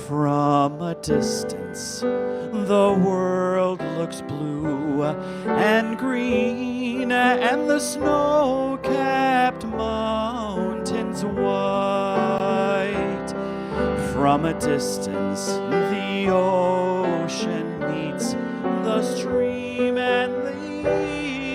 From a distance, the world looks blue and green, and the snow-capped mountains white. From a distance, the ocean meets the stream, and the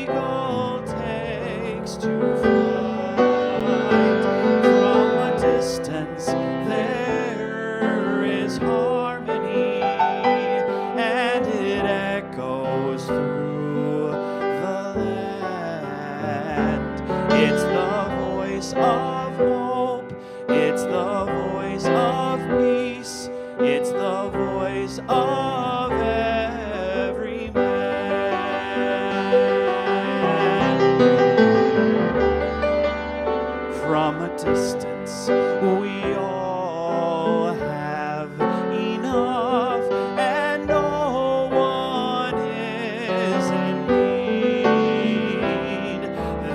eagle takes to flight. From a distance, there is harmony, and it echoes through the land. It's the voice of hope, it's the voice of peace, it's the voice of every man. From a distance, we all have enough, and no one is in need.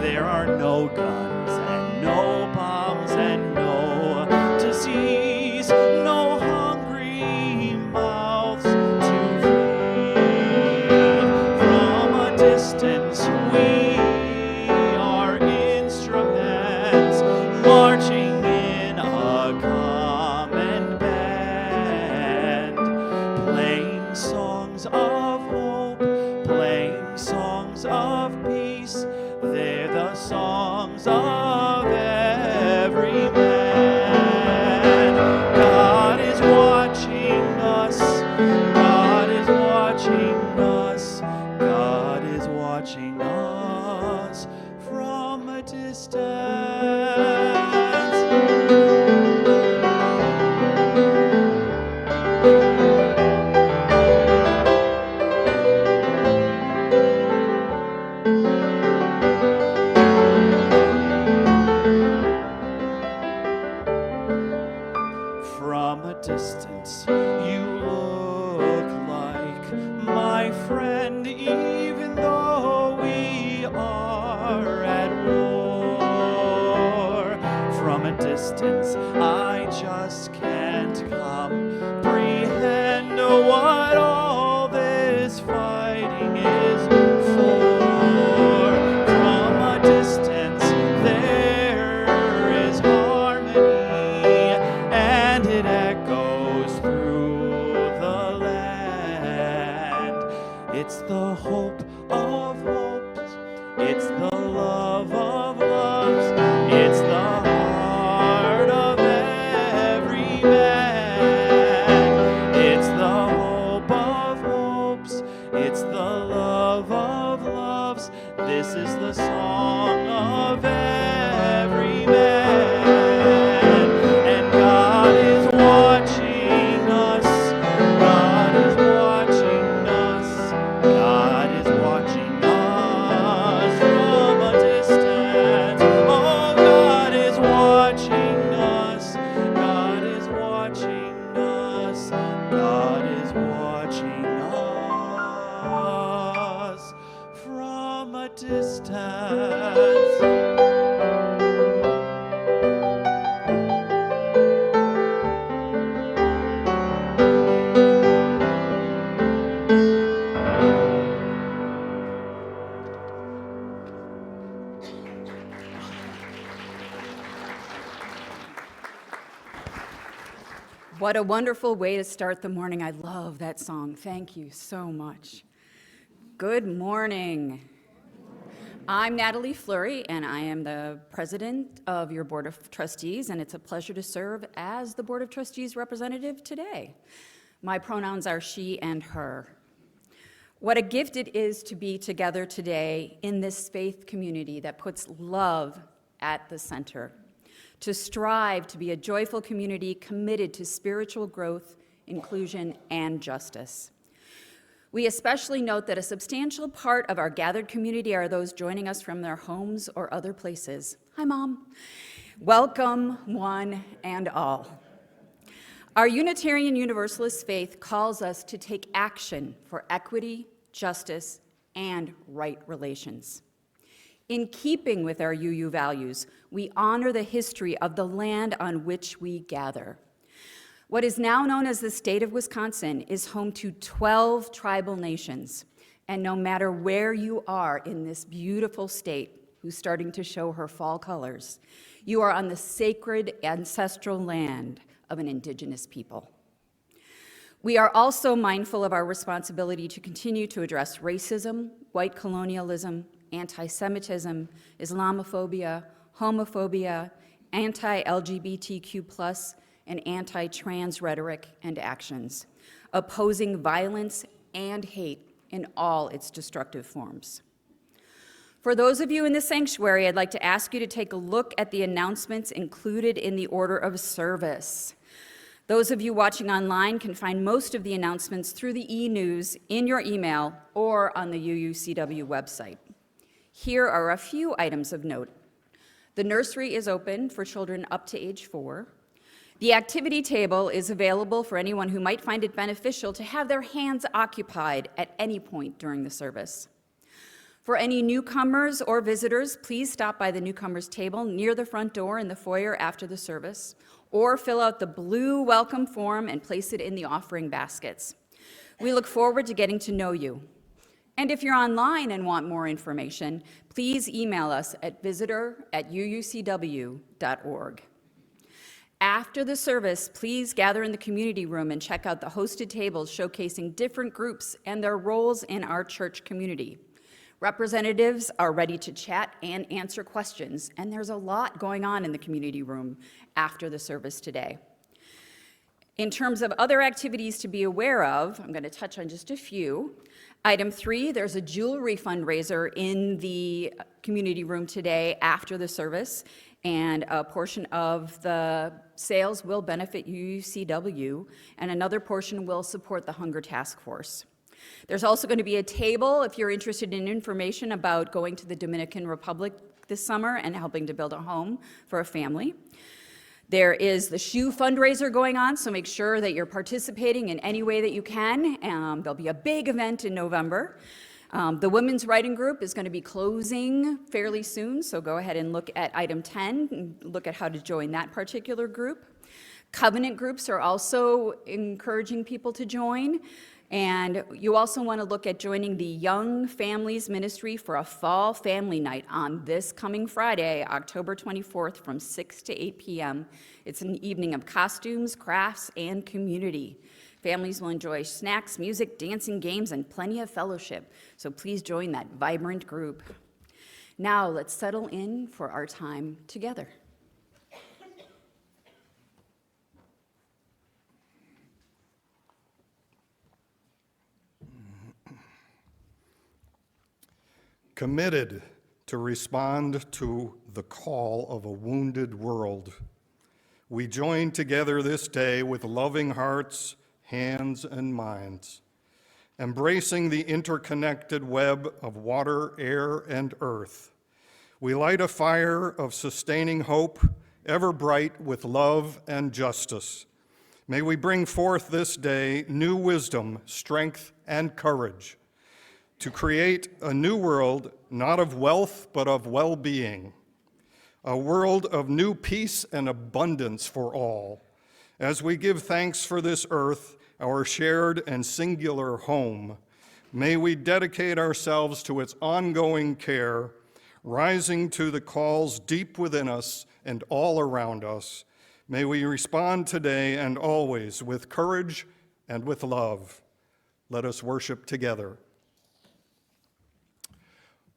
There are no guns and no bombs and no disease, no hungry mouths to feed. From a distance, we are instruments marching in a common band, playing songs of hope, playing songs of peace. They're the songs of every man. God is watching us, God is watching us, God is watching us from a distance. From a distance, you look like my friend, even though we are at war. From a distance, I just can't comprehend what all this fighting is for. From a distance, there is harmony, and it echoes through the land. It's the hope of hopes, it's the love of loves, it's the heart of every man. It's the hope of hopes, it's the love of loves. This is the song of every man. And God is watching us, God is watching us, God is watching us from a distance. Oh, God is watching us, God is watching us, God is watching us from a distance. What a wonderful way to start the morning. I love that song. Thank you so much. Good morning. I'm Natalie Fleury, and I am the president of your Board of Trustees, and it's a pleasure to serve as the Board of Trustees representative today. My pronouns are she and her. What a gift it is to be together today in this faith community that puts love at the center, to strive to be a joyful community committed to spiritual growth, inclusion, and justice. We especially note that a substantial part of our gathered community are those joining us from their homes or other places. Hi, Mom. Welcome, one and all. Our Unitarian Universalist faith calls us to take action for equity, justice, and right relations. In keeping with our UU values, we honor the history of the land on which we gather. What is now known as the state of Wisconsin is home to 12 tribal nations. And no matter where you are in this beautiful state, who's starting to show her fall colors, you are on the sacred ancestral land of an indigenous people. We are also mindful of our responsibility to continue to address racism, white colonialism, anti-Semitism, Islamophobia, homophobia, anti-LGBTQ+, and anti-trans rhetoric and actions, opposing violence and hate in all its destructive forms. For those of you in the sanctuary, I'd like to ask you to take a look at the announcements included in the order of service. Those of you watching online can find most of the announcements through the e-news in your email or on the UUCW website. Here are a few items of note. The nursery is open for children up to age 4. The activity table is available for anyone who might find it beneficial to have their hands occupied at any point during the service. For any newcomers or visitors, please stop by the newcomers table near the front door in the foyer after the service, or fill out the blue welcome form and place it in the offering baskets. We look forward to getting to know you. And if you're online and want more information, please email us at visitor@uucw.org. After the service, please gather in the community room and check out the hosted tables showcasing different groups and their roles in our church community. Representatives are ready to chat and answer questions, and there's a lot going on in the community room after the service today. In terms of other activities to be aware of, I'm going to touch on just a few. Item 3, there's a jewelry fundraiser in the community room today after the service, and a portion of the sales will benefit UUCW, and another portion will support the Hunger Task Force. There's also going to be a table if you're interested in information about going to the Dominican Republic this summer and helping to build a home for a family. There is the shoe fundraiser going on, so make sure that you're participating in any way that you can. There'll be a big event in November. The women's writing group is going to be closing fairly soon, so go ahead and look at item 10 and look at how to join that particular group. Covenant groups are also encouraging people to join. And you also want to look at joining the Young Families Ministry for a fall family night on this coming Friday, October 24th from 6 to 8 p.m. It's an evening of costumes, crafts, and community. Families will enjoy snacks, music, dancing, games, and plenty of fellowship. So please join that vibrant group. Now let's settle in for our time together. Committed to respond to the call of a wounded world, we join together this day with loving hearts, hands, and minds, embracing the interconnected web of water, air, and earth. We light a fire of sustaining hope, ever bright with love and justice. May we bring forth this day new wisdom, strength, and courage to create a new world, not of wealth, but of well-being, a world of new peace and abundance for all. As we give thanks for this earth, our shared and singular home, may we dedicate ourselves to its ongoing care, rising to the calls deep within us and all around us. May we respond today and always with courage and with love. Let us worship together.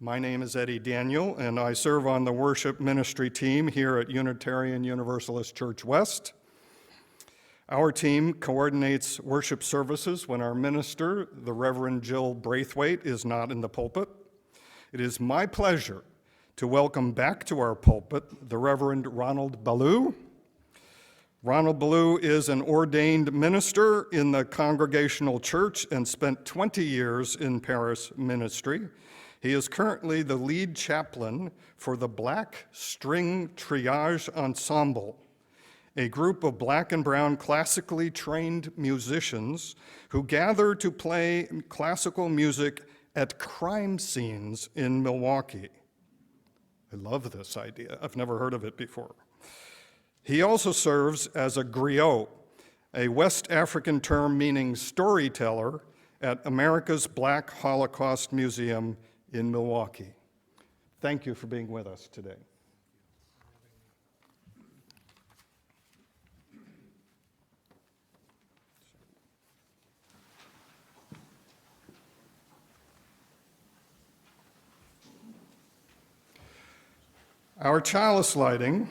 My name is Eddie Daniel, and I serve on the worship ministry team here at Unitarian Universalist Church West. Our team coordinates worship services when our minister, the Reverend Jill Braithwaite, is not in the pulpit. It is my pleasure to welcome back to our pulpit the Reverend Ron Ballew. Ron Ballew is an ordained minister in the Congregational Church and spent 20 years in parish ministry. He is currently the lead chaplain for the Black String Triage Ensemble, a group of black and brown classically trained musicians who gather to play classical music at crime scenes in Milwaukee. I love this idea. I've never heard of it before. He also serves as a Griot, a West African term meaning storyteller at America's Black Holocaust Museum in Milwaukee. Thank you for being with us today. Our chalice lighting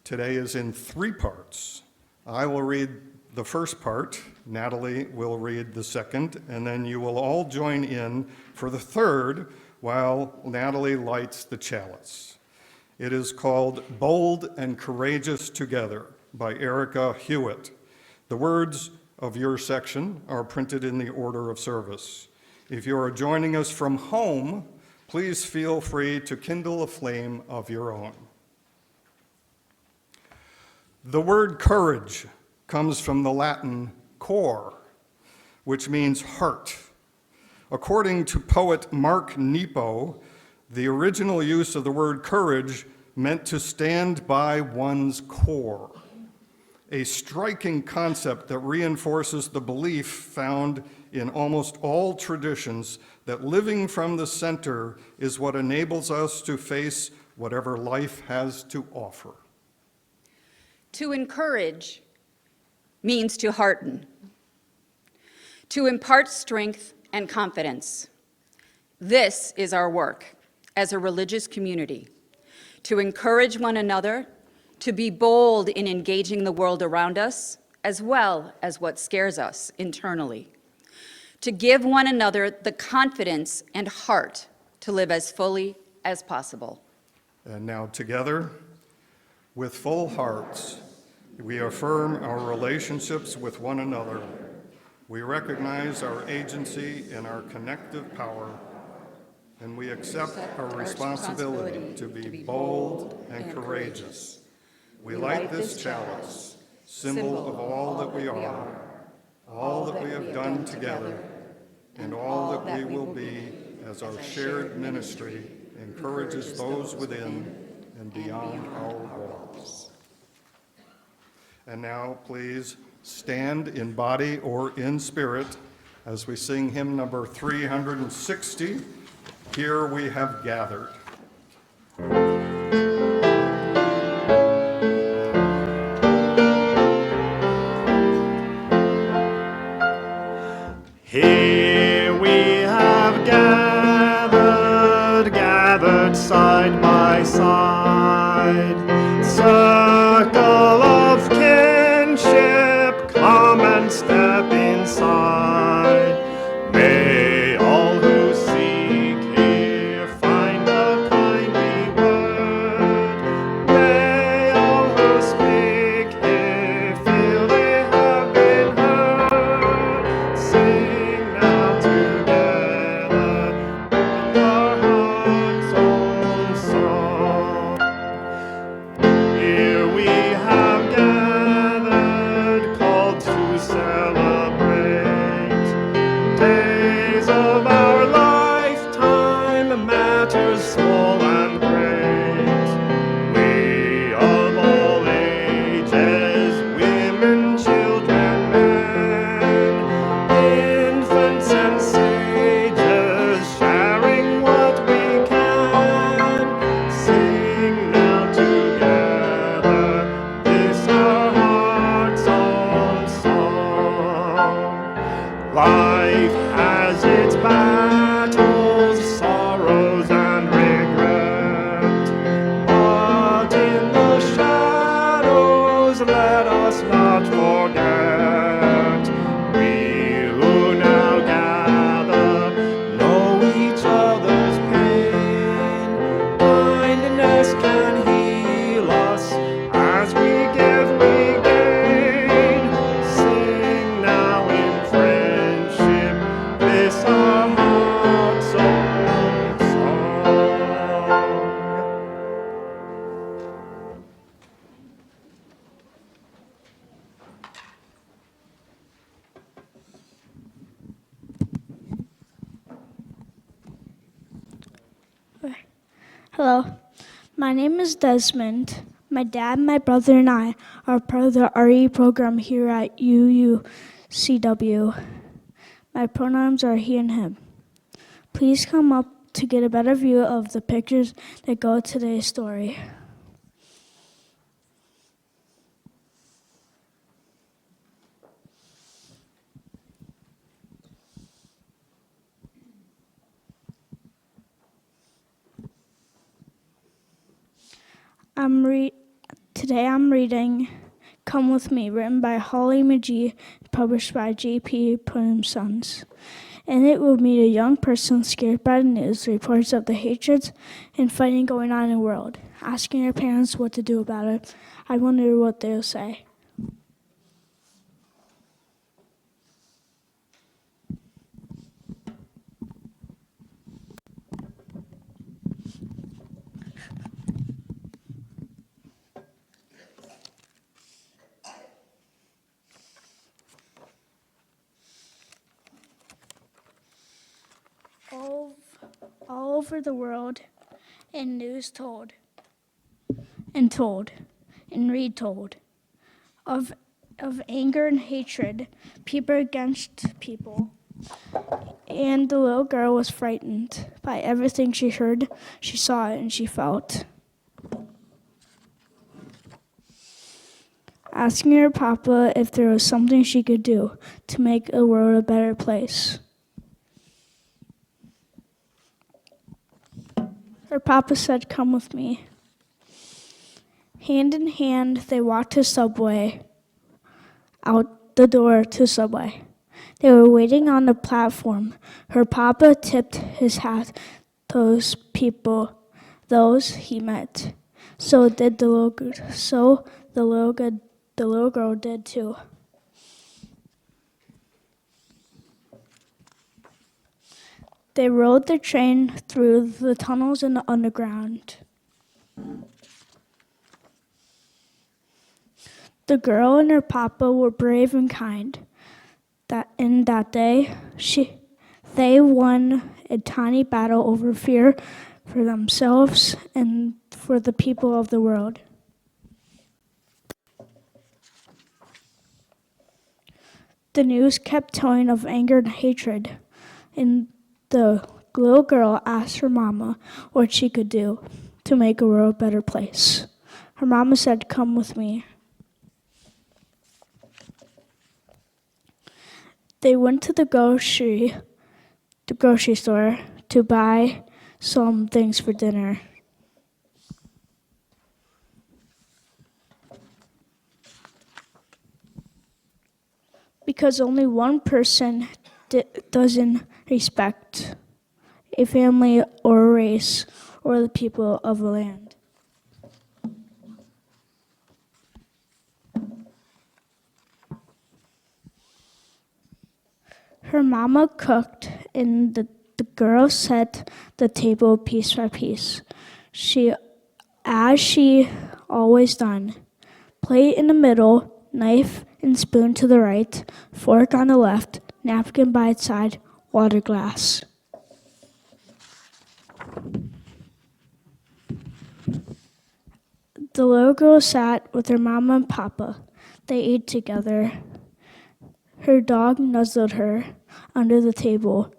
today is in 3 parts. I will read the first part, Natalie will read the second, and then you will all join in for the third while Natalie lights the chalice. It is called Bold and Courageous Together by Erica Hewitt. The words of your section are printed in the order of service. If you are joining us from home, please feel free to kindle a flame of your own. The word courage comes from the Latin cor, which means heart. According to poet Mark Nepo, the original use of the word courage meant to stand by one's core, a striking concept that reinforces the belief found in almost all traditions that living from the center is what enables us to face whatever life has to offer. To encourage means to hearten, to impart strength and confidence. This is our work as a religious community, to encourage one another, to be bold in engaging the world around us, as well as what scares us internally, to give one another the confidence and heart to live as fully as possible. And now together, with full hearts, we affirm our relationships with one another. We recognize our agency and our connective power, and we accept our responsibility to be bold and courageous. We light this chalice, symbol of all that we are, all that we have done together, and all that we will be as our shared ministry encourages those within and beyond our walls. And now, please stand in body or in spirit as we sing hymn number 360, Here We Have Gathered. Here we have gathered side by side, circle of kinship, come and step inside. May all who seek here find a kindly word. May all who speak here feel they have been heard. Sing now together our heart's own song. Here we have gathered, called to celebrate days of our lifetime, matters small and great. We of all ages, women, children, men, infants and sages, sharing what we can. Sing now together this our heart's own song. Life has its battles, sorrows and regret, but in the shadows let us not forget. We who now gather know each other's pain. Kindness can heal us as we give, we gain. Sing now in friendship this our heart's own song. Hello, my name is Desmond. My dad, my brother, and I are part of the RE program here at UUCW. My pronouns are he and him. Please come up to get a better view of the pictures that go with today's story. Today I'm reading Come With Me, written by Holly McGee, published by J.P. Purim Sons. In it, we'll meet a young person scared by the news, reports of the hatreds and fighting going on in the world. Asking her parents what to do about it, I wonder what they'll say. All over the world, and news told, and retold, of anger and hatred, people against people. And the little girl was frightened by everything she heard, she saw, and she felt. Asking her papa if there was something she could do to make the world a better place. Her papa said, "Come with me." Hand in hand, they walked to Subway, out the door to Subway. They were waiting on the platform. Her papa tipped his hat those people, those he met. So did the little girl did too. They rode the train through the tunnels in the underground. The girl and her papa were brave and kind. That day, they won a tiny battle over fear for themselves and for the people of the world. The news kept telling of anger and hatred, and the little girl asked her mama what she could do to make the world a better place. Her mama said, "Come with me." They went to the grocery store to buy some things for dinner. Because only one person doesn't respect a family or a race or the people of a land. Her mama cooked, and the girl set the table piece by piece. As she always done. Plate in the middle, knife and spoon to the right, fork on the left, napkin by its side, water glass. The little girl sat with her mama and papa. They ate together. Her dog nuzzled her under the table.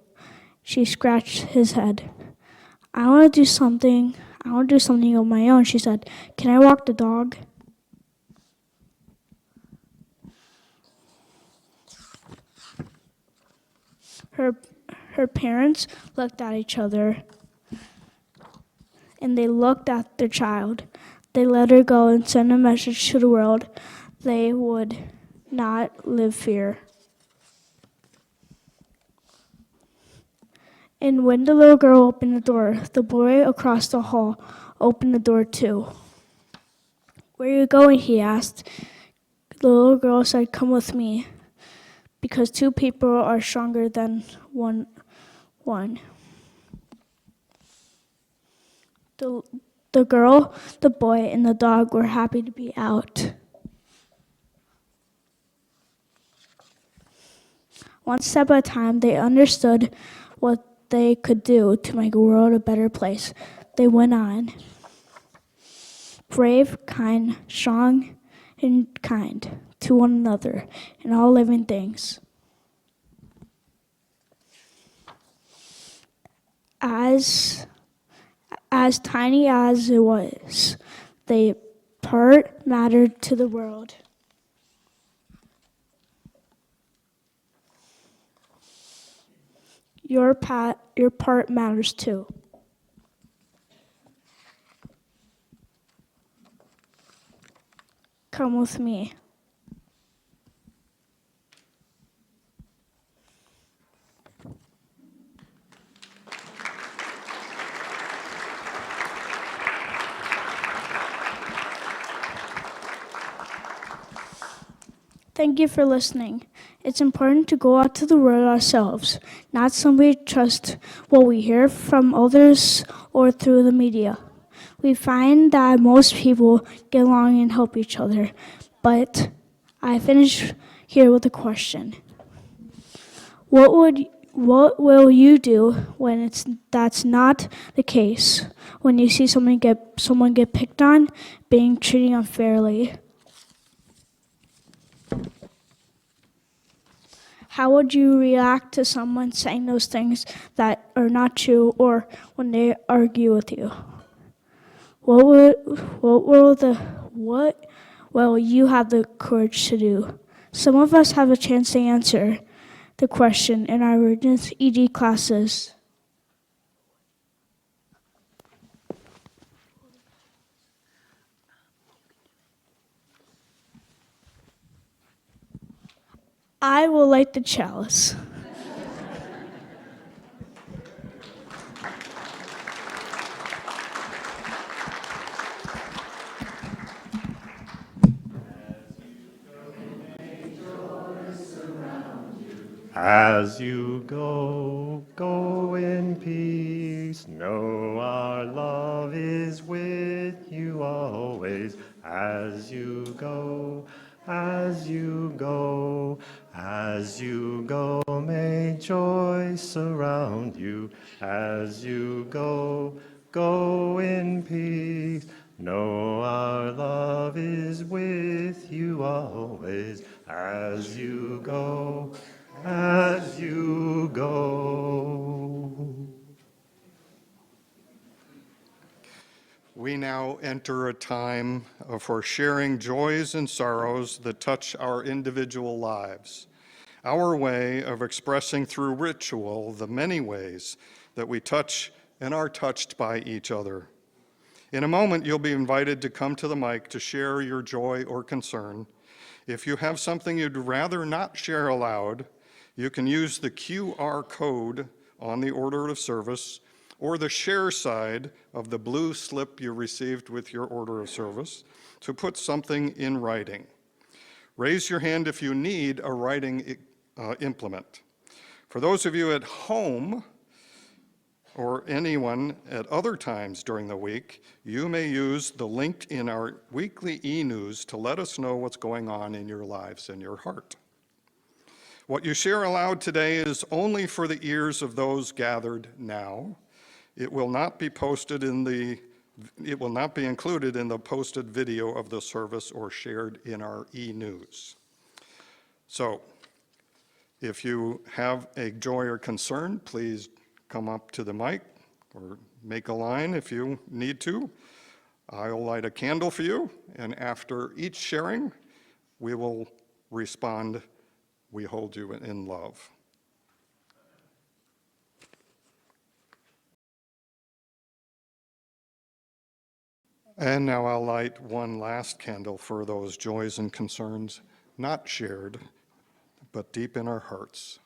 She scratched his head. I want to do something on my own," she said. "Can I walk the dog?" Her parents looked at each other, and they looked at their child. They let her go and sent a message to the world. They would not live fear. And when the little girl opened the door, the boy across the hall opened the door too. "Where are you going?" he asked. The little girl said, "Come with me, because two people are stronger than one. The girl, the boy, and the dog were happy to be out. One step at a time, they understood what they could do to make the world a better place. They went on. brave, kind, strong, and kind to one another and all living things. As tiny as it was, the part mattered to the world. Your part matters too. Come with me. Thank you for listening. It's important to go out to the world ourselves, not simply trust what we hear from others or through the media. We find that most people get along and help each other, but I finish here with a question. What will you do when that's not the case? When you see someone get picked on, being treated unfairly? How would you react to someone saying those things that are not true, or when they argue with you? What will you have the courage to do? Some of us have a chance to answer the question in our religious Eddee classes. I will light the chalice. As you go, go in peace. Know our love is with you always. As you go, as you go, as you go, may joy surround you. As you go, go in peace. Know our love is with you always. As you go, as you go. We now enter a time for sharing joys and sorrows that touch our individual lives, our way of expressing through ritual the many ways that we touch and are touched by each other. In a moment, you'll be invited to come to the mic to share your joy or concern. If you have something you'd rather not share aloud, you can use the QR code on the order of service or the share side of the blue slip you received with your order of service to put something in writing. Raise your hand if you need a writing implement. For those of you at home or anyone at other times during the week, you may use the link in our weekly e-news to let us know what's going on in your lives and your heart. What you share aloud today is only for the ears of those gathered now. It will not be included in the posted video of the service or shared in our e-news. So, if you have a joy or concern, please come up to the mic or make a line if you need to. I'll light a candle for you, and after each sharing, we will respond, "We hold you in love." And now I'll light one last candle for those joys and concerns not shared, but deep in our hearts.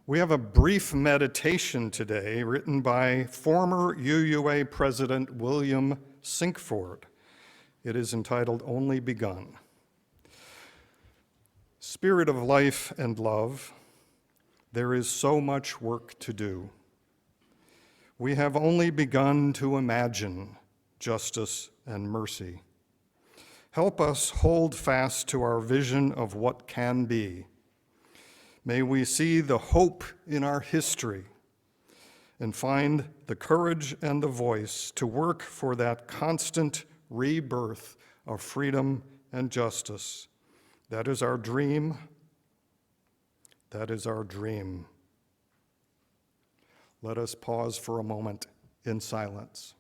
We have a brief meditation today written by former UUA President William Sinkford. It is entitled "Only Begun." Spirit of life and love, there is so much work to do. We have only begun to imagine justice and mercy. Help us hold fast to our vision of what can be. May we see the hope in our history and find the courage and the voice to work for that constant rebirth of freedom and justice. That is our dream. That is our dream. Let us pause for a moment in silence.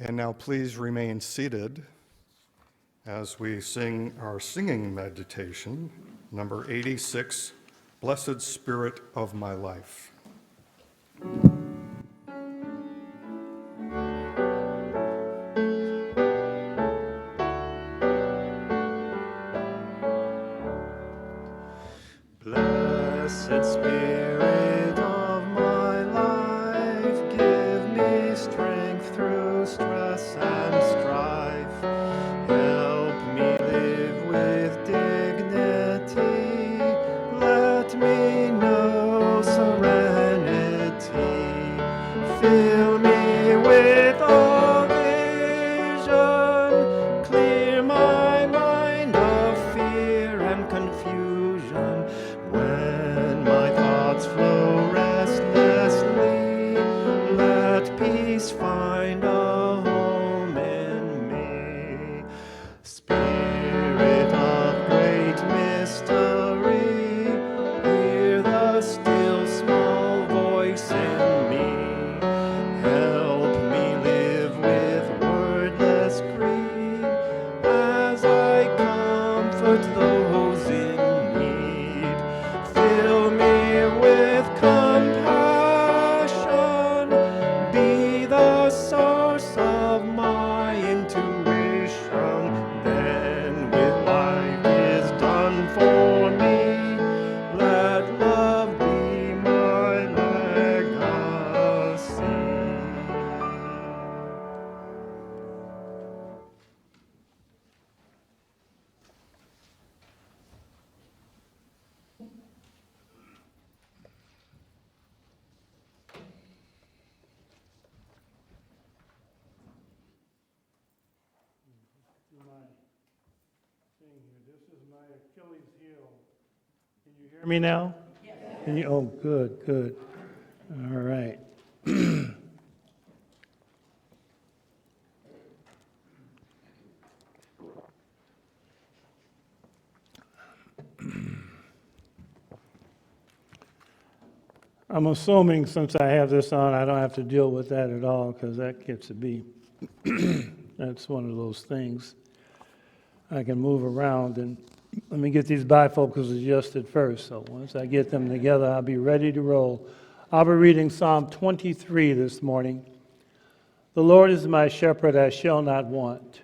And now please remain seated as we sing our singing meditation, number 86, Blessed Spirit of My Life. Blessed Spirit of my life, give me strength through stress and strife. Help me live with dignity. Let me know serenity. Fill me with all vision. Clear my mind of fear and confusion. When my thoughts flow restlessly, let peace find a home in me. Spirit of great mystery, hear the still small voice in me. Help me live with wordless greed as I comfort those in need. Fill me with compassion, be the source of my intuition. Then with life is done for me, let love be my legacy. This is my Achilles heel. Can you hear me now? Yes. Can you? Oh, good, good. All right. I'm assuming since I have this on, I don't have to deal with that at all because that gets to be, that's one of those things. I can move around, and let me get these bifocals adjusted first. So once I get them together, I'll be ready to roll. I'll be reading Psalm 23 this morning. The Lord is my shepherd, I shall not want.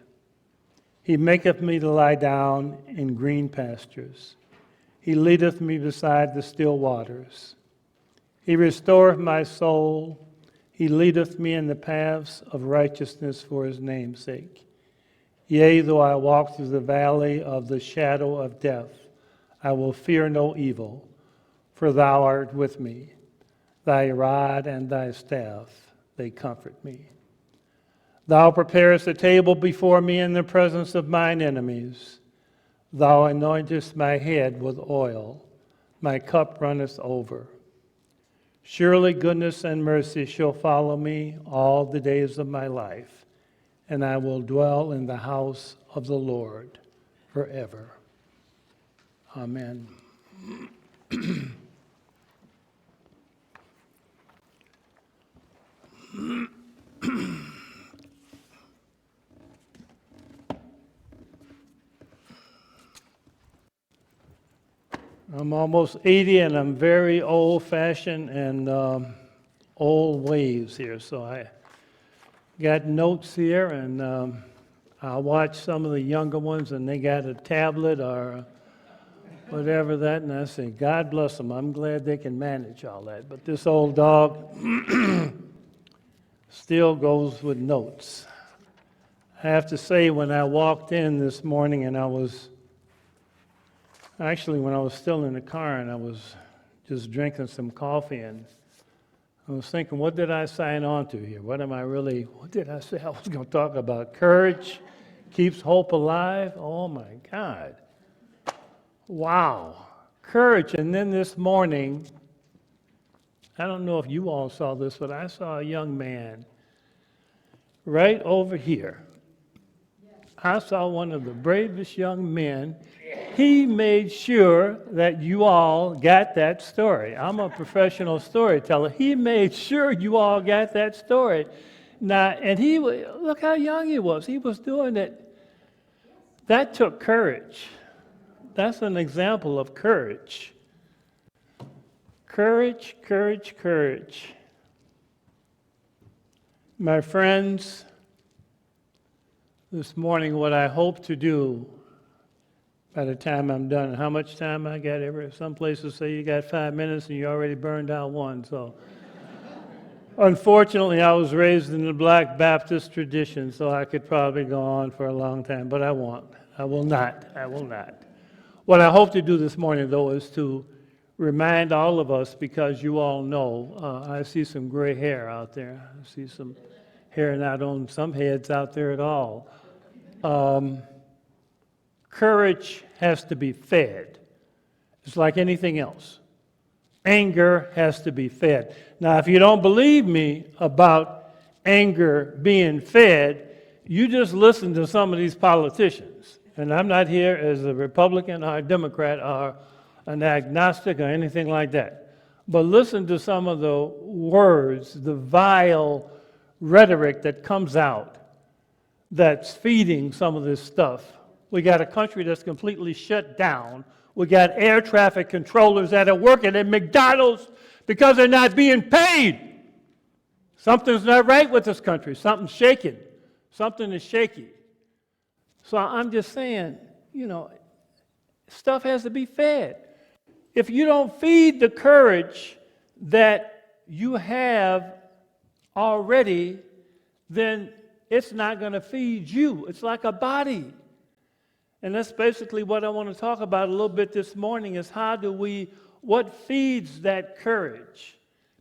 He maketh me to lie down in green pastures. He leadeth me beside the still waters. He restoreth my soul. He leadeth me in the paths of righteousness for his name's sake. Yea, though I walk through the valley of the shadow of death, I will fear no evil, for thou art with me. Thy rod and thy staff, they comfort me. Thou preparest a table before me in the presence of mine enemies. Thou anointest my head with oil. My cup runneth over. Surely goodness and mercy shall follow me all the days of my life, and I will dwell in the house of the Lord forever. Amen. I'm almost 80 and I'm very old-fashioned and old ways here. So I got notes here and I watch some of the younger ones and they got a tablet or whatever that, and I say, God bless them. I'm glad they can manage all that. But this old dog still goes with notes. I have to say, when I walked in this morning and when I was still in the car and I was just drinking some coffee and I was thinking, what did I sign on to here? What did I say I was going to talk about? Courage keeps hope alive? Oh my God. Wow. Courage. And then this morning, I don't know if you all saw this, but I saw a young man right over here. I saw one of the bravest young men. He made sure that you all got that story. I'm a professional storyteller. He made sure you all got that story. Now, and look how young he was. He was doing it. That took courage. That's an example of courage. Courage, courage, courage. My friends, this morning, what I hope to do by the time I'm done, how much time I got? Some places say you got 5 minutes and you already burned out one. So, unfortunately, I was raised in the Black Baptist tradition, so I could probably go on for a long time, but I won't. I will not. What I hope to do this morning, though, is to remind all of us, because you all know, I see some gray hair out there. I see some hair not on some heads out there at all. Courage has to be fed. It's like anything else. Anger has to be fed. Now, if you don't believe me about anger being fed, you just listen to some of these politicians. And I'm not here as a Republican or a Democrat or an agnostic or anything like that. But listen to some of the words, the vile rhetoric that comes out that's feeding some of this stuff. We got a country that's completely shut down. We got air traffic controllers that are working at McDonald's because they're not being paid. Something's not right with this country. Something's shaking. Something is shaky. So I'm just saying, stuff has to be fed. If you don't feed the courage that you have already, then it's not going to feed you. It's like a body. And that's basically what I want to talk about a little bit this morning is what feeds that courage?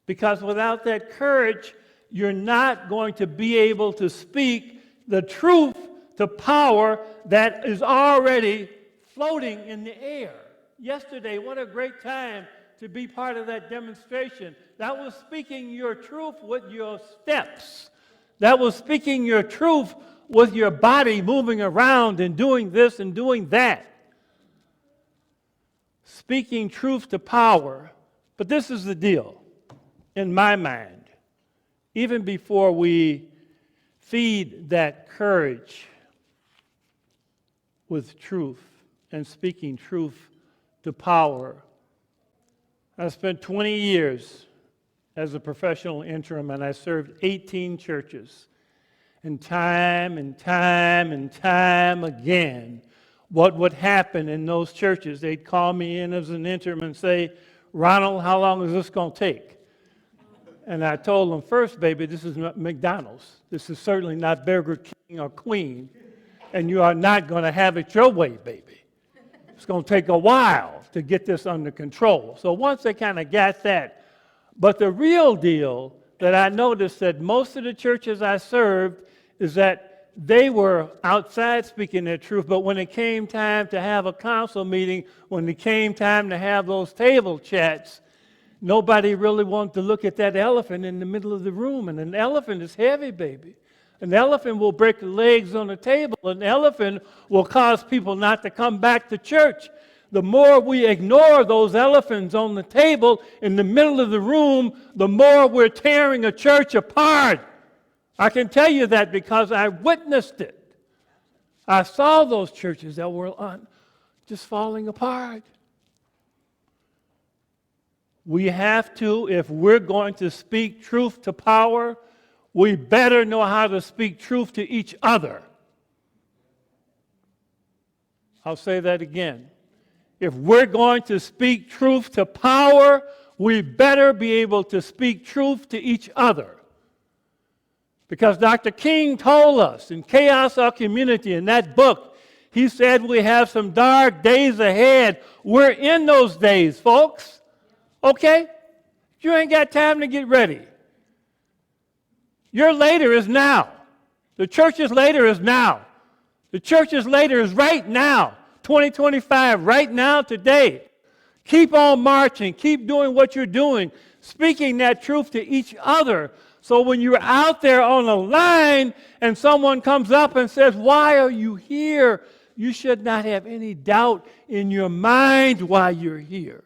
Because without that courage, you're not going to be able to speak the truth to power that is already floating in the air. Yesterday, what a great time to be part of that demonstration. That was speaking your truth with your steps. That was speaking your truth with your body moving around and doing this and doing that. Speaking truth to power. But this is the deal, in my mind. Even before we feed that courage with truth and speaking truth to power. I spent 20 years as a professional interim, and I served 18 churches. And time again, what would happen in those churches, they'd call me in as an interim and say, Ronald, how long is this going to take? And I told them, first, baby, this is not McDonald's. This is certainly not Burger King or Queen. And you are not going to have it your way, baby. It's going to take a while to get this under control. So once they kind of got that. But the real deal that I noticed that most of the churches I served is that they were outside speaking their truth, but when it came time to have a council meeting, when it came time to have those table chats, nobody really wanted to look at that elephant in the middle of the room. And an elephant is heavy, baby. An elephant will break the legs on the table. An elephant will cause people not to come back to church. The more we ignore those elephants on the table in the middle of the room, the more we're tearing a church apart. I can tell you that because I witnessed it. I saw those churches that were just falling apart. We have to, if we're going to speak truth to power, we better know how to speak truth to each other. I'll say that again. If we're going to speak truth to power, we better be able to speak truth to each other. Because Dr. King told us in Chaos Our Community, in that book, he said we have some dark days ahead. We're in those days, folks. Okay? You ain't got time to get ready. Your later is now. The church's later is now. The church's later is right now. 2025, right now, today. Keep on marching. Keep doing what you're doing, speaking that truth to each other. So when you're out there on the line and someone comes up and says, "Why are you here?" you should not have any doubt in your mind why you're here.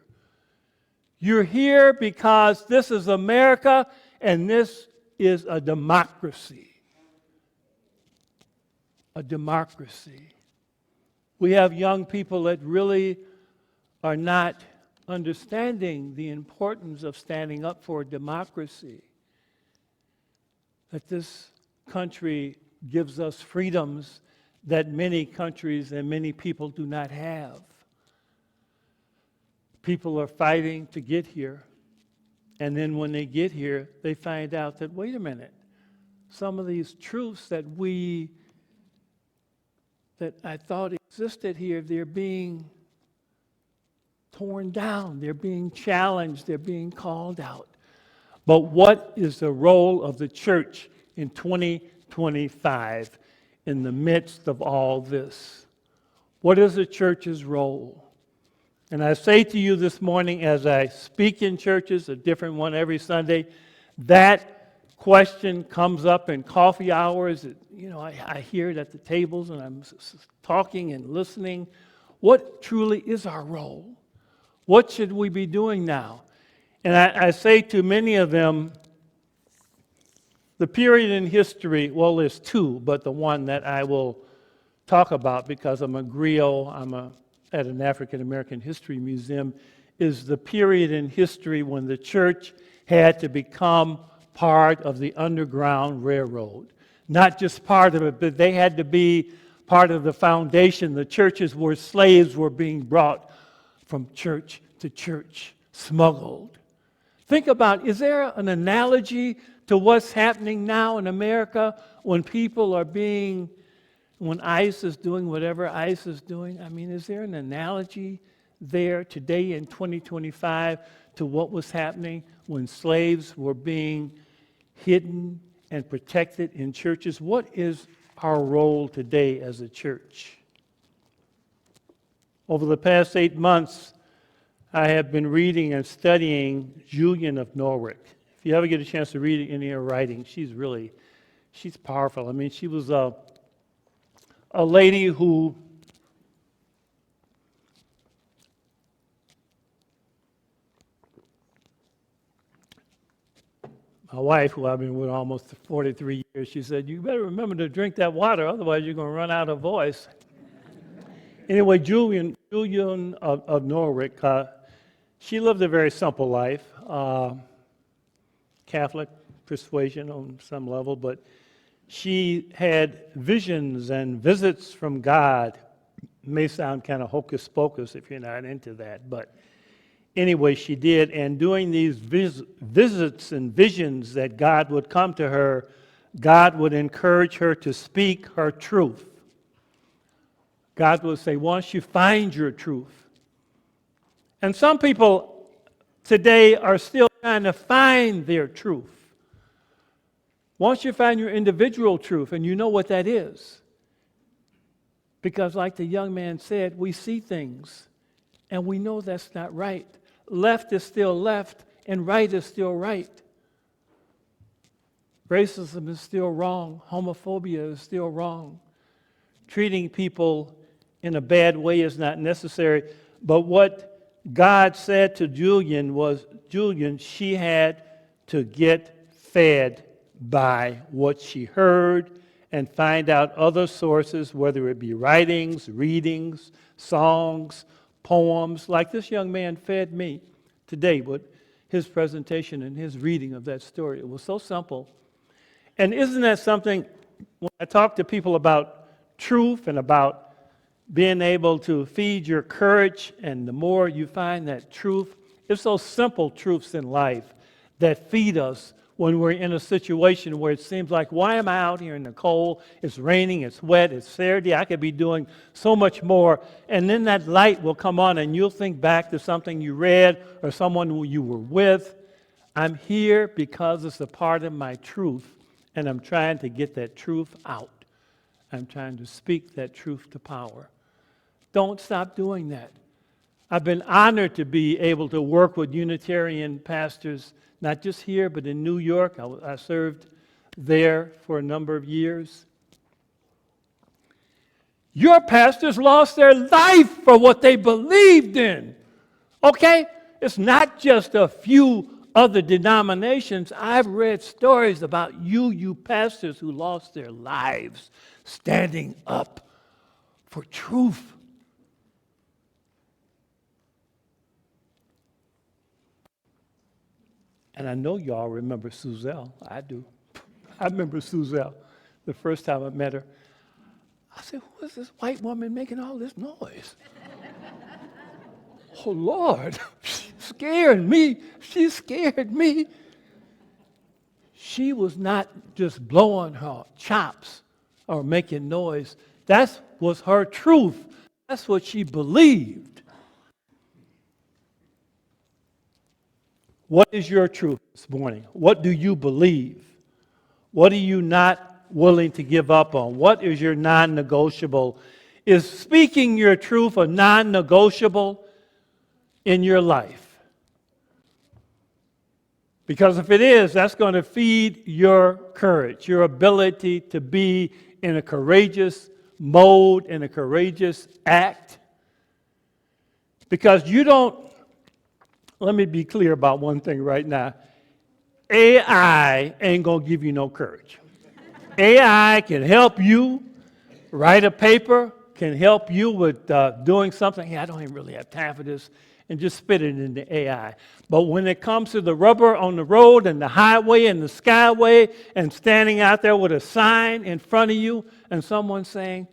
You're here because this is America and this is a democracy. A democracy. We have young people that really are not understanding the importance of standing up for democracy. That this country gives us freedoms that many countries and many people do not have. People are fighting to get here, and then when they get here, they find out that, wait a minute, some of these truths that I thought existed here, they're being torn down, they're being challenged, they're being called out. But what is the role of the church in 2025 in the midst of all this? What is the church's role? And I say to you this morning, as I speak in churches, a different one every Sunday, that question comes up in coffee hours. I hear it at the tables, and I'm talking and listening. What truly is our role? What should we be doing now? And I say to many of them, the period in history, well, there's two, but the one that I will talk about because I'm a Griot, at an African American History Museum, is the period in history when the church had to become part of the Underground Railroad. Not just part of it, but they had to be part of the foundation. The churches where slaves were being brought from church to church, smuggled. Think about, is there an analogy to what's happening now in America when people are when ICE is doing whatever ICE is doing? I mean, is there an analogy there today in 2025 to what was happening when slaves were being hidden and protected in churches? What is our role today as a church? Over the past 8 months, I have been reading and studying Julian of Norwich. If you ever get a chance to read any of her writing, she's powerful. I mean, she was a lady who my wife, who I've been with almost 43 years, she said, "You better remember to drink that water, otherwise you're going to run out of voice." Anyway, Julian of Norwich, she lived a very simple life, Catholic persuasion on some level, but she had visions and visits from God. It may sound kind of hocus pocus if you're not into that, but anyway, she did. And doing these visits and visions that God would come to her, God would encourage her to speak her truth. God would say, once you find your truth. And some people today are still trying to find their truth. Once you find your individual truth, and you know what that is, because like the young man said, we see things, and we know that's not right. Left is still left, and right is still right. Racism is still wrong. Homophobia is still wrong. Treating people in a bad way is not necessary. But what God said to Julian was, Julian, she had to get fed by what she heard and find out other sources, whether it be writings, readings, songs, poems, like this young man fed me today. But his presentation and his reading of that story. It was so simple. And isn't that something, when I talk to people about truth and about being able to feed your courage, and the more you find that truth, it's those simple truths in life that feed us when we're in a situation where it seems like, why am I out here in the cold? It's raining, it's wet, it's Saturday, I could be doing so much more. And then that light will come on and you'll think back to something you read or someone who you were with. I'm here because it's a part of my truth, and I'm trying to get that truth out. I'm trying to speak that truth to power. Don't stop doing that. I've been honored to be able to work with Unitarian pastors, not just here, but in New York. I served there for a number of years. Your pastors lost their life for what they believed in. Okay? It's not just a few other denominations. I've read stories about you pastors who lost their lives standing up for truth. And I know y'all remember Suzelle. I do. I remember Suzelle the first time I met her. I said, who is this white woman making all this noise? Oh, Lord, she scared me. She scared me. She was not just blowing her chops or making noise. That was her truth. That's what she believed. What is your truth this morning? What do you believe? What are you not willing to give up on? What is your non-negotiable? Is speaking your truth a non-negotiable in your life? Because if it is, that's going to feed your courage, your ability to be in a courageous mode, in a courageous act. Because you don't, let me be clear about one thing right now. AI ain't going to give you no courage. AI can help you write a paper, can help you with doing something. Hey, I don't even really have time for this, and just spit it into AI. But when it comes to the rubber on the road and the highway and the skyway and standing out there with a sign in front of you and someone saying,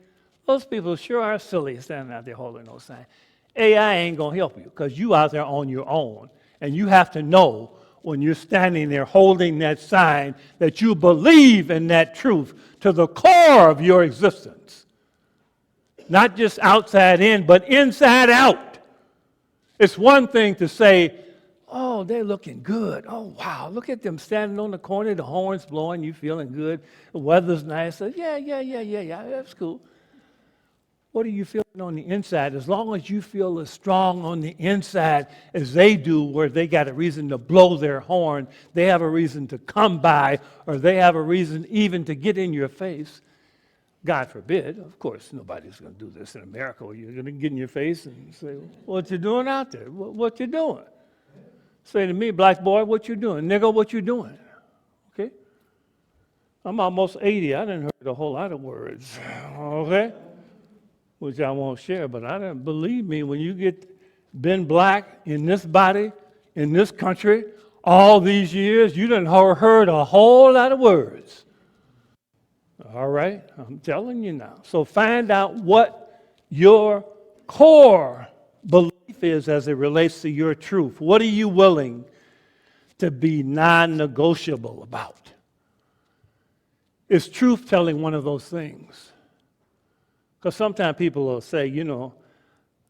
those people sure are silly standing out there holding those signs. AI ain't going to help you because you out there on your own. And you have to know when you're standing there holding that sign that you believe in that truth to the core of your existence. Not just outside in, but inside out. It's one thing to say, oh, they're looking good. Oh, wow, look at them standing on the corner, the horns blowing, you feeling good. The weather's nice. Yeah, that's cool. What are you feeling on the inside? As long as you feel as strong on the inside as they do, where they got a reason to blow their horn, they have a reason to come by, or they have a reason even to get in your face. God forbid, of course, nobody's going to do this in America, where you're going to get in your face and say, what you doing out there? What you doing? Say to me, black boy, what you doing? Nigga, what you doing? Okay? I'm almost 80. I didn't heard a whole lot of words. Okay? Which I won't share, but I don't believe me, when you get been black in this body, in this country, all these years, you done heard a whole lot of words. All right? I'm telling you now. So find out what your core belief is as it relates to your truth. What are you willing to be non-negotiable about? Is truth-telling one of those things? Because sometimes people will say, you know,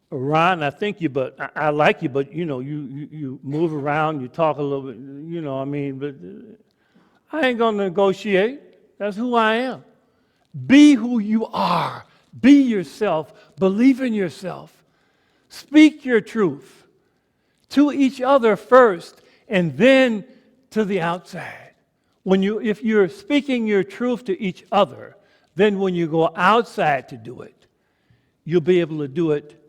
Ron, I think you, but I like you, but, you know, you move around, you talk a little bit, you know, I mean, but I ain't going to negotiate. That's who I am. Be who you are. Be yourself. Believe in yourself. Speak your truth to each other first and then to the outside. If you're speaking your truth to each other, then when you go outside to do it, you'll be able to do it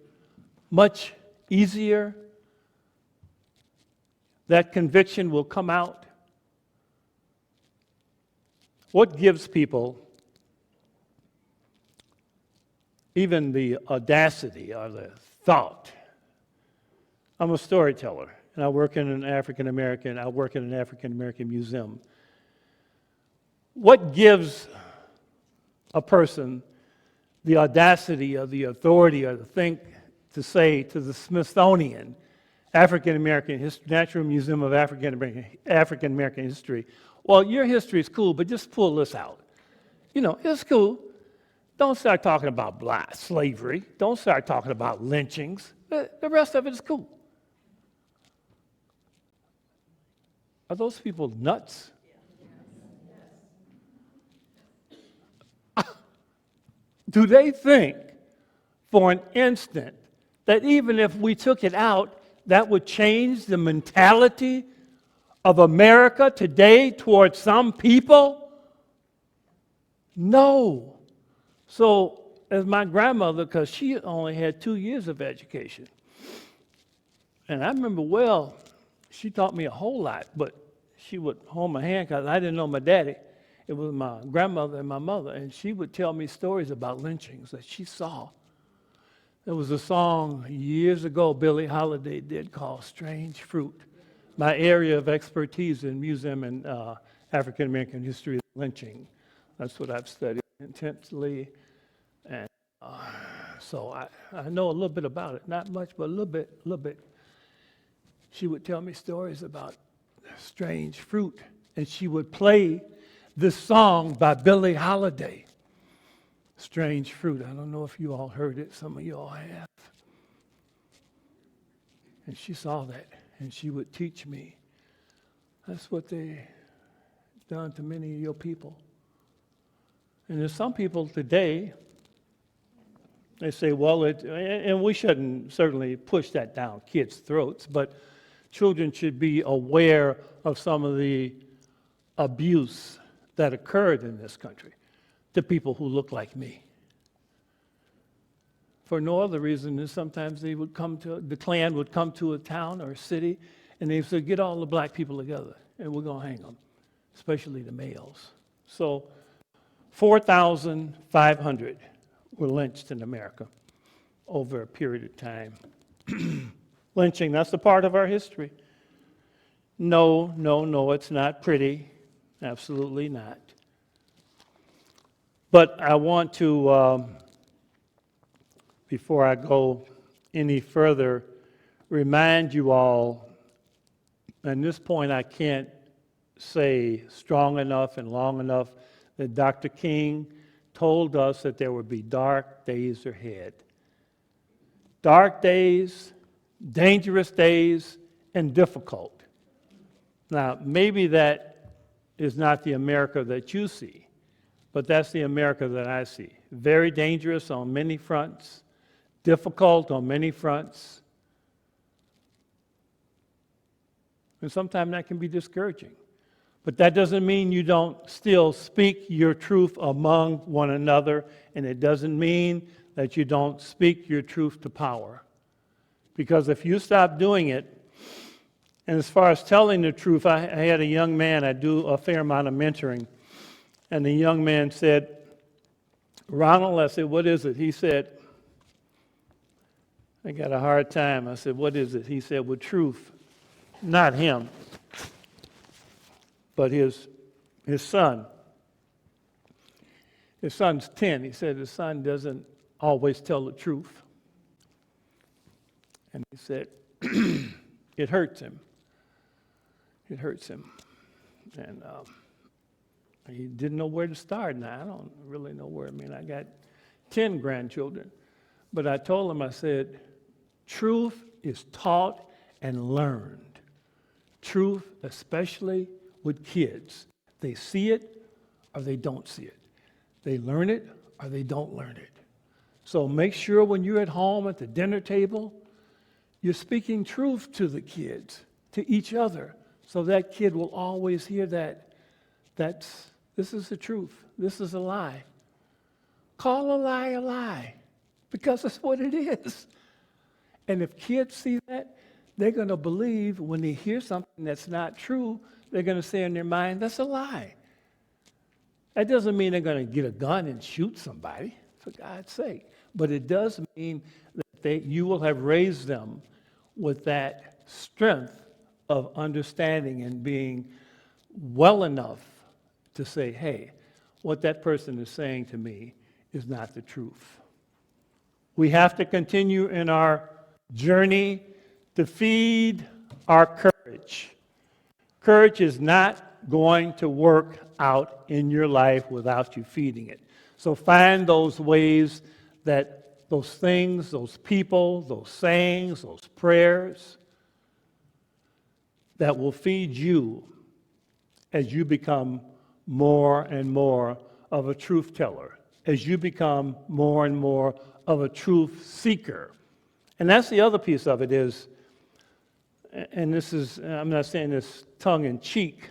much easier. That conviction will come out. What gives people even the audacity or the thought? I'm a storyteller, and I work in an African American museum. What gives a person the audacity or the authority or to say to the Smithsonian African American Natural Museum of African American History, well, your history is cool, but just pull this out. You know, it's cool. Don't start talking about black slavery. Don't start talking about lynchings. The rest of it is cool. Are those people nuts? Do they think for an instant that even if we took it out, that would change the mentality of America today towards some people? No. So, as my grandmother, because she only had 2 years of education, and I remember well, she taught me a whole lot, but she would hold my hand because I didn't know my daddy. It was my grandmother and my mother, and she would tell me stories about lynchings that she saw. There was a song years ago Billie Holiday did called Strange Fruit. My area of expertise in museum and African American history is lynching. That's what I've studied intensely. And so I know a little bit about it. Not much, but a little bit. She would tell me stories about strange fruit, and she would play this song by Billie Holiday, Strange Fruit. I don't know if you all heard it. Some of you all have. And she saw that, and she would teach me. That's what they done to many of your people. And there's some people today, they say, well, and we shouldn't certainly push that down kids' throats, but children should be aware of some of the abuse that occurred in this country to people who look like me. For no other reason than sometimes the Klan would come to a town or a city, and they said, get all the black people together, and we're going to hang them, especially the males. So 4,500 were lynched in America over a period of time. Lynching, that's a part of our history. No, it's not pretty. Absolutely not. But I want to, before I go any further, remind you all, at this point I can't say strong enough and long enough that Dr. King told us that there would be dark days ahead. Dark days, dangerous days, and difficult. Now, maybe that is not the America that you see, but that's the America that I see. Very dangerous on many fronts, difficult on many fronts, and sometimes that can be discouraging. But that doesn't mean you don't still speak your truth among one another, and it doesn't mean that you don't speak your truth to power. Because if you stop doing it, and as far as telling the truth, I had a young man, I do a fair amount of mentoring, and the young man said, Ronald, I said, what is it? He said, I got a hard time. I said, what is it? He said, well, truth, not him, but his son. His son's 10. He said his son doesn't always tell the truth. And he said, it hurts him. It hurts him. And he didn't know where to start. Now, I don't really know where. I mean, I got 10 grandchildren. But I told him, I said, truth is taught and learned. Truth, especially with kids. They see it or they don't see it. They learn it or they don't learn it. So make sure when you're at home at the dinner table, you're speaking truth to the kids, to each other, so that kid will always hear this is the truth, this is a lie. Call a lie, because that's what it is. And if kids see that, they're going to believe when they hear something that's not true, they're going to say in their mind, that's a lie. That doesn't mean they're going to get a gun and shoot somebody, for God's sake. But it does mean that you will have raised them with that strength of understanding and being well enough to say, hey, what that person is saying to me is not the truth. We have to continue in our journey to feed our courage. Courage is not going to work out in your life without you feeding it. So find those ways that those things, those people, those sayings, those prayers that will feed you as you become more and more of a truth teller, as you become more and more of a truth seeker. And that's the other piece of it is, and this is, I'm not saying this tongue in cheek,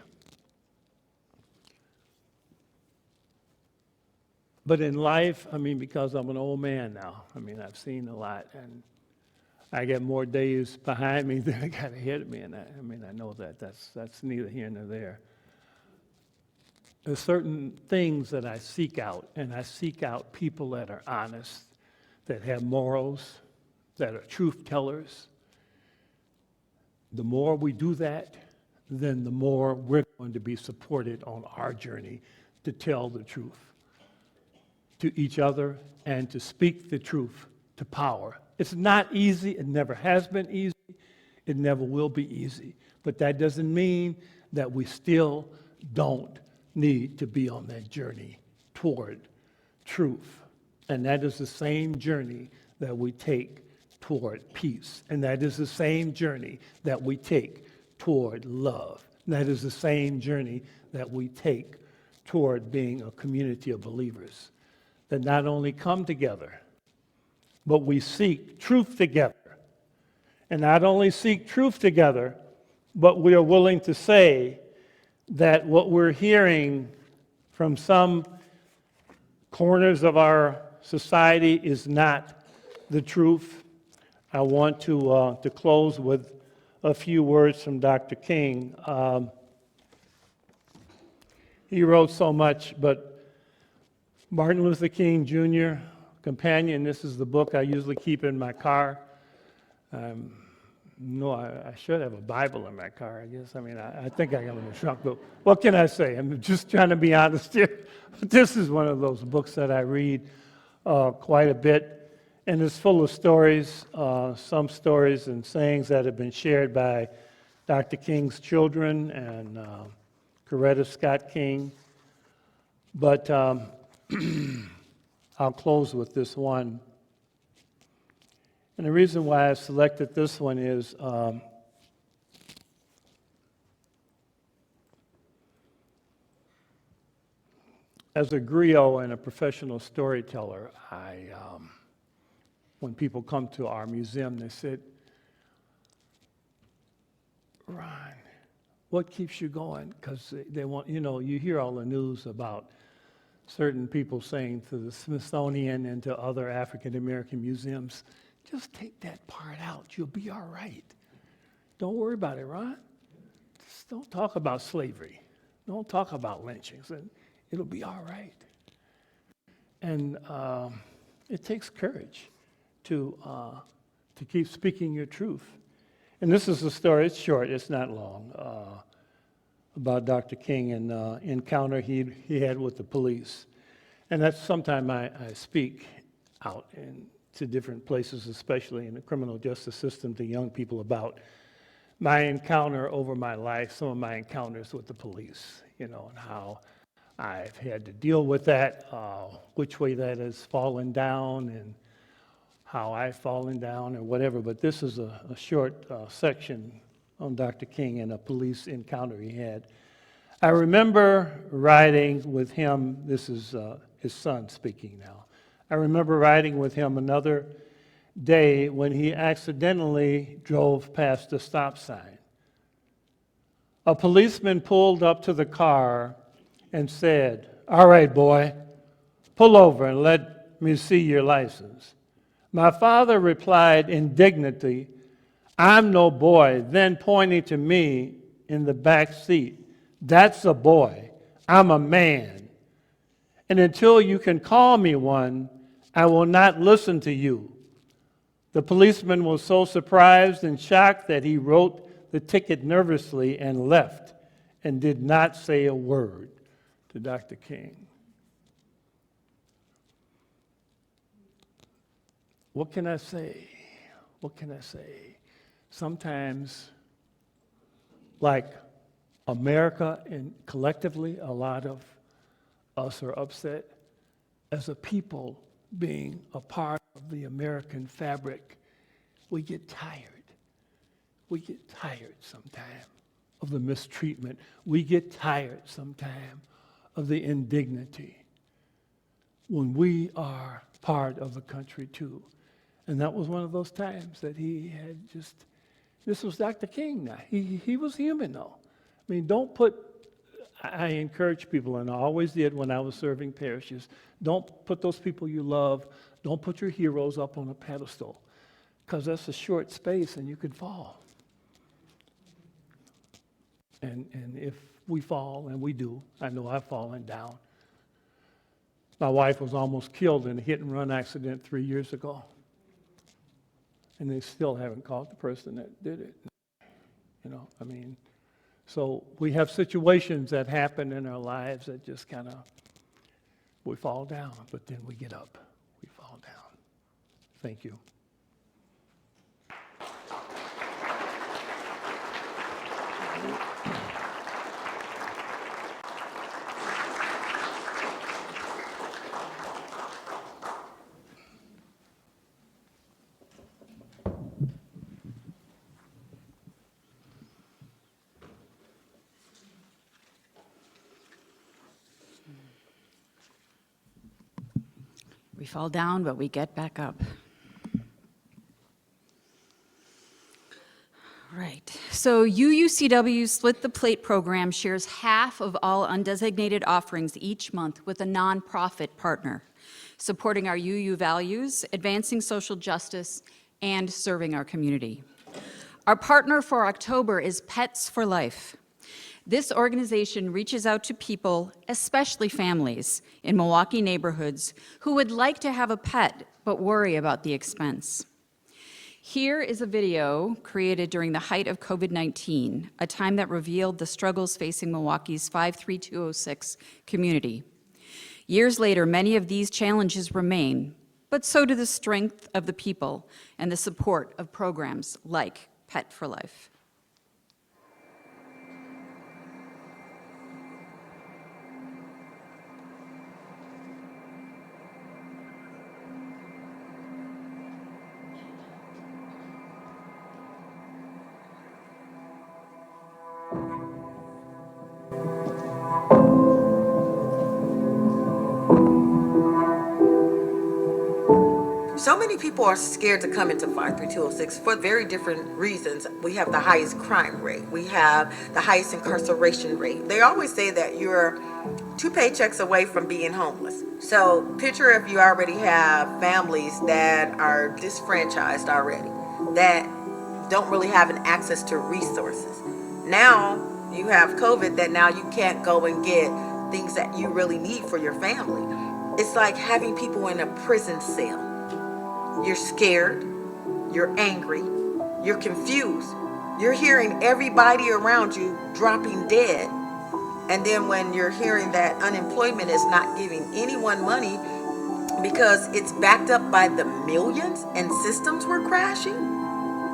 but in life, because I'm an old man now, I've seen a lot, and I get more days behind me than I got ahead of me, and I know that's neither here nor there. There's certain things that I seek out, and I seek out people that are honest, that have morals, that are truth tellers. The more we do that, then the more we're going to be supported on our journey to tell the truth to each other and to speak the truth to power. It's not easy. It never has been easy. It never will be easy. But that doesn't mean that we still don't need to be on that journey toward truth. And that is the same journey that we take toward peace. And that is the same journey that we take toward love. And that is the same journey that we take toward being a community of believers that not only come together, but we seek truth together. And not only seek truth together, but we are willing to say that what we're hearing from some corners of our society is not the truth. I want to close with a few words from Dr. King. He wrote so much, but Martin Luther King Jr., Companion, this is the book I usually keep in my car. No, I should have a Bible in my car, I guess. I think I got it in the trunk, but what can I say? I'm just trying to be honest here. This is one of those books that I read quite a bit, and it's full of stories, some stories and sayings that have been shared by Dr. King's children and Coretta Scott King. But I'll close with this one. And the reason why I selected this one is as a griot and a professional storyteller, when people come to our museum, they said, Ron, what keeps you going? Because they want, you hear all the news about certain people saying to the Smithsonian and to other African American museums, just take that part out. You'll be all right. Don't worry about it, Ron. Just don't talk about slavery. Don't talk about lynchings, and it'll be all right. And it takes courage to keep speaking your truth. And this is a story. It's short. It's not long. About Dr. King and encounter he had with the police. And that's sometime I speak out to different places, especially in the criminal justice system, to young people about my encounter over my life, some of my encounters with the police, and how I've had to deal with that, which way that has fallen down and how I've fallen down or whatever. But this is a short section on Dr. King and a police encounter he had. I remember riding with him, this is his son speaking now. I remember riding with him another day when he accidentally drove past a stop sign. A policeman pulled up to the car and said, "All right, boy, pull over and let me see your license." My father replied indignantly, "I'm no boy," then pointing to me in the back seat, "That's a boy. I'm a man. And until you can call me one, I will not listen to you." The policeman was so surprised and shocked that he wrote the ticket nervously and left and did not say a word to Dr. King. What can I say? What can I say? Sometimes, like America and collectively, a lot of us are upset as a people being a part of the American fabric. We get tired. We get tired sometimes of the mistreatment. We get tired sometimes of the indignity when we are part of the country too. And that was one of those times that he had just, this was Dr. King now. He was human though. I mean, don't put, I encourage people, and I always did when I was serving parishes, don't put those people you love, don't put your heroes up on a pedestal, because that's a short space and you could fall. And if we fall, and we do, I know I've fallen down. My wife was almost killed in a hit-and-run accident 3 years ago. And they still haven't caught the person that did it. You know, I mean, so we have situations that happen in our lives that just kind of, we fall down, but then we get up. We fall down. Thank you. We fall down, but we get back up. Right. So UUCW's Split the Plate program shares half of all undesignated offerings each month with a nonprofit partner, supporting our UU values, advancing social justice, and serving our community. Our partner for October is Pets for Life. This organization reaches out to people, especially families, in Milwaukee neighborhoods who would like to have a pet but worry about the expense. Here is a video created during the height of COVID-19, a time that revealed the struggles facing Milwaukee's 53206 community. Years later, many of these challenges remain, but so do the strength of the people and the support of programs like Pet for Life. So many people are scared to come into 53206 for very different reasons. We have the highest crime rate. We have the highest incarceration rate. They always say that you're 2 paychecks away from being homeless. So picture if you already have families that are disfranchised already, that don't really have an access to resources. Now you have COVID, that now you can't go and get things that you really need for your family. It's like having people in a prison cell. You're scared, you're angry, you're confused. You're hearing everybody around you dropping dead. And then when you're hearing that unemployment is not giving anyone money because it's backed up by the millions and systems were crashing,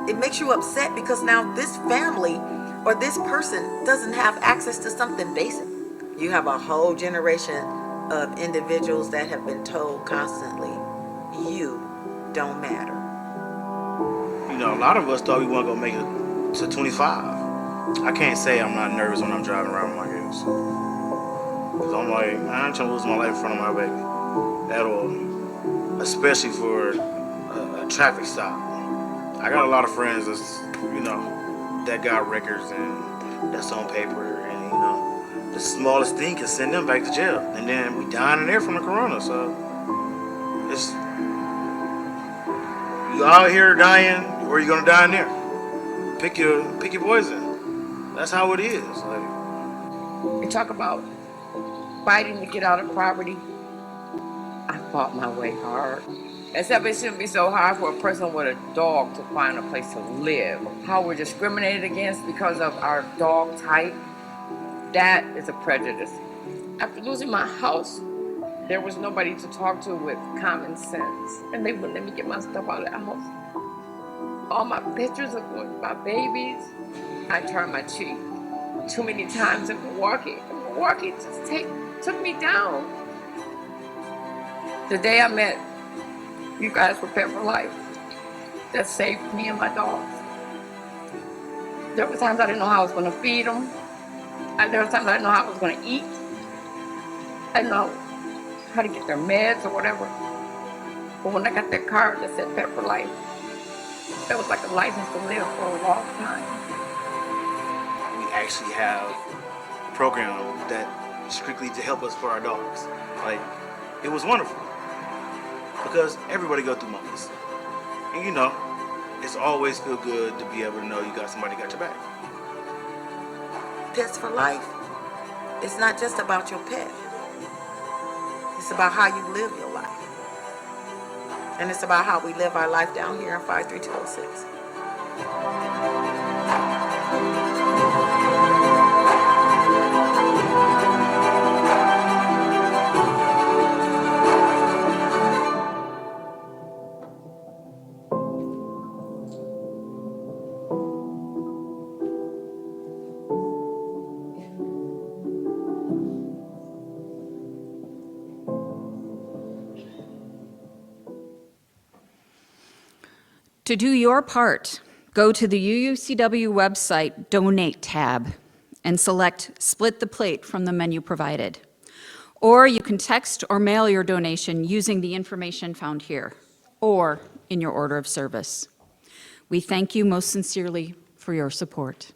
it makes you upset because now this family or this person doesn't have access to something basic. You have a whole generation of individuals that have been told constantly, you don't matter. You know, a lot of us thought we weren't gonna make it to 25. I can't say I'm not nervous when I'm driving around with my kids. Cause I'm like, I ain't trying to lose my life in front of my baby at all. Especially for a traffic stop. I got a lot of friends that's, you know, that got records and that's on paper, and you know, the smallest thing can send them back to jail. And then we dying in there from the corona, so it's, you out here dying, or you gonna die in there. Pick your poison. That's how it is. Like, we talk about fighting to get out of poverty. I fought my way hard. Except it shouldn't be so hard for a person with a dog to find a place to live. How we're discriminated against because of our dog type, that is a prejudice. After losing my house, there was nobody to talk to with common sense, and they wouldn't let me get my stuff out of the house. All my pictures of my babies, I turned my cheek. Too many times in Milwaukee. Milwaukee just took me down. The day I met you guys were Pet for Life, that saved me and my dogs. There were times I didn't know how I was going to feed them. There were times I didn't know how I was going to eat. I didn't know how to get their meds or whatever. But when I got that card that said Pet for Life, that was like a license to live for a long time. We actually have a program that strictly to help us for our dogs. Like, it was wonderful. Because everybody go through moments. And you know, it's always feel good to be able to know you got somebody got your back. Pets for Life, it's not just about your pet. It's about how you live your life. And it's about how we live our life down here in 53206. To do your part, go to the UUCW website Donate tab and select Split the Plate from the menu provided. Or you can text or mail your donation using the information found here or in your order of service. We thank you most sincerely for your support.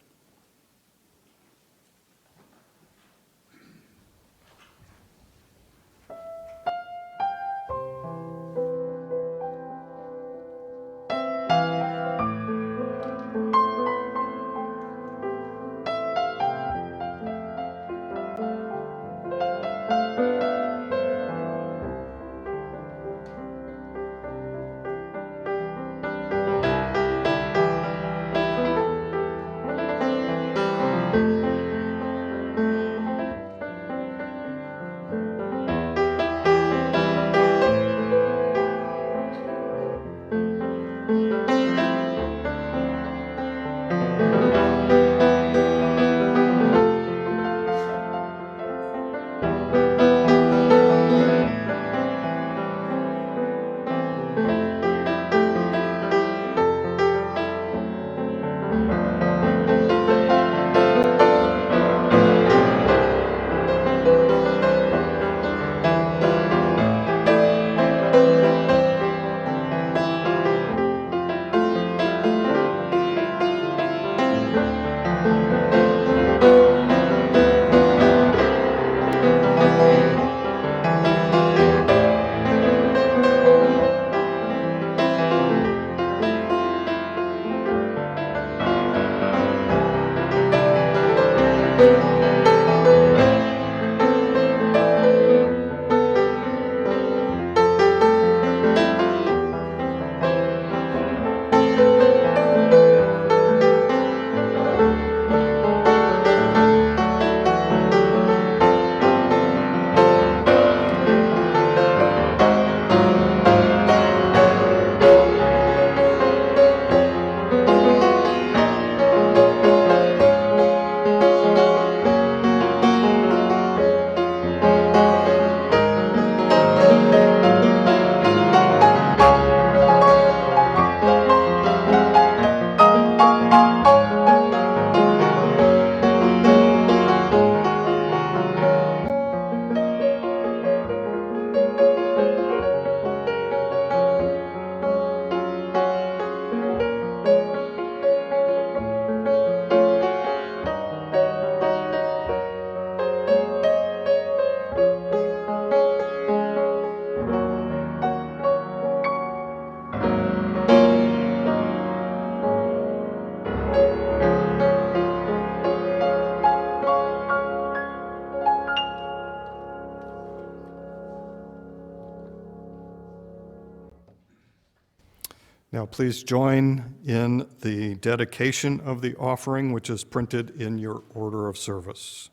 Now please join in the dedication of the offering, which is printed in your order of service.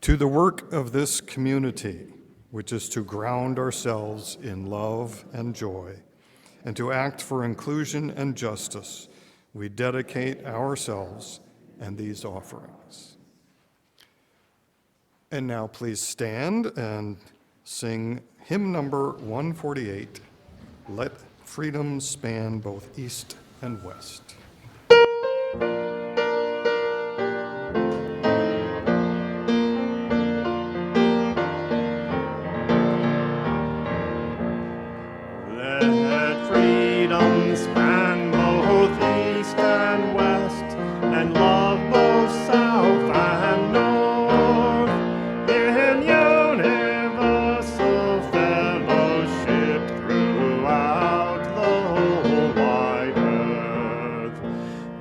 To the work of this community, which is to ground ourselves in love and joy, and to act for inclusion and justice, we dedicate ourselves and these offerings. And now please stand and sing hymn number 148, Let Freedom Span Both East and West. Let freedom span both east and west, and love both south and north, in universal fellowship throughout the whole wide earth.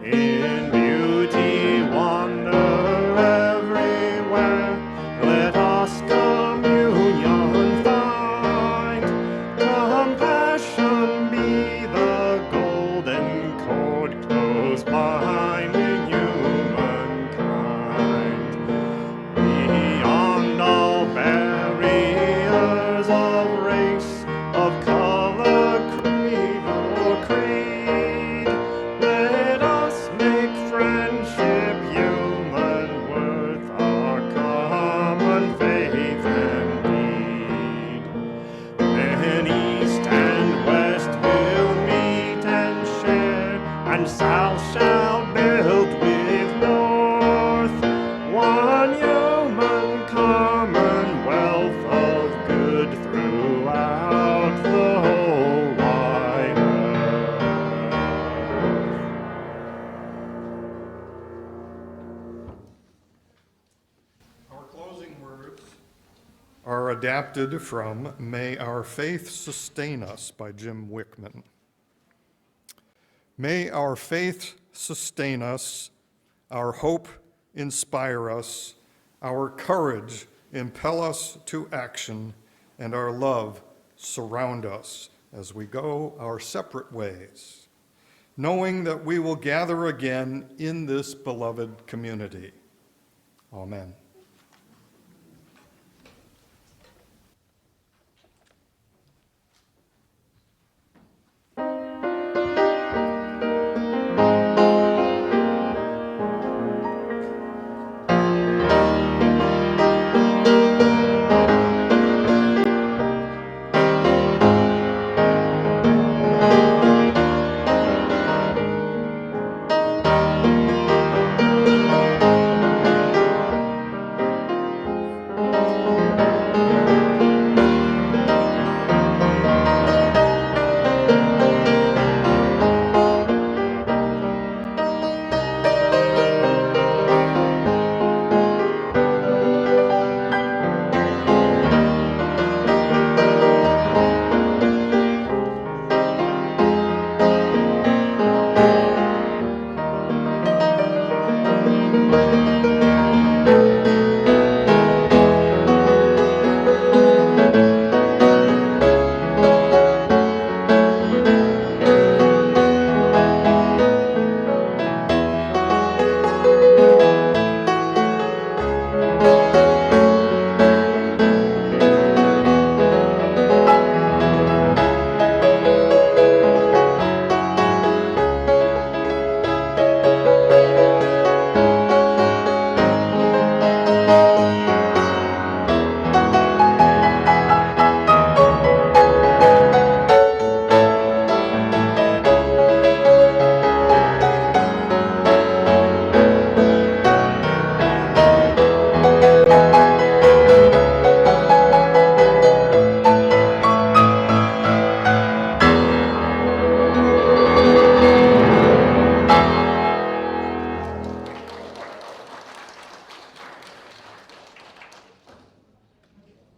In beauty, wonder everywhere, let us communion find. Compassion be the golden cord close binding humankind. Beyond all barriers of race, of color, creed, or creed, let us make friendship human worth our common faith and deed. Then east and west will meet and share, and south shall build with north, one human commonwealth of good throughout the whole wide earth. Our closing words are adapted from May Our Faith Sustain Us by Jim Wickman. May our faith sustain us, our hope inspire us, our courage impel us to action, and our love surround us as we go our separate ways, knowing that we will gather again in this beloved community. Amen.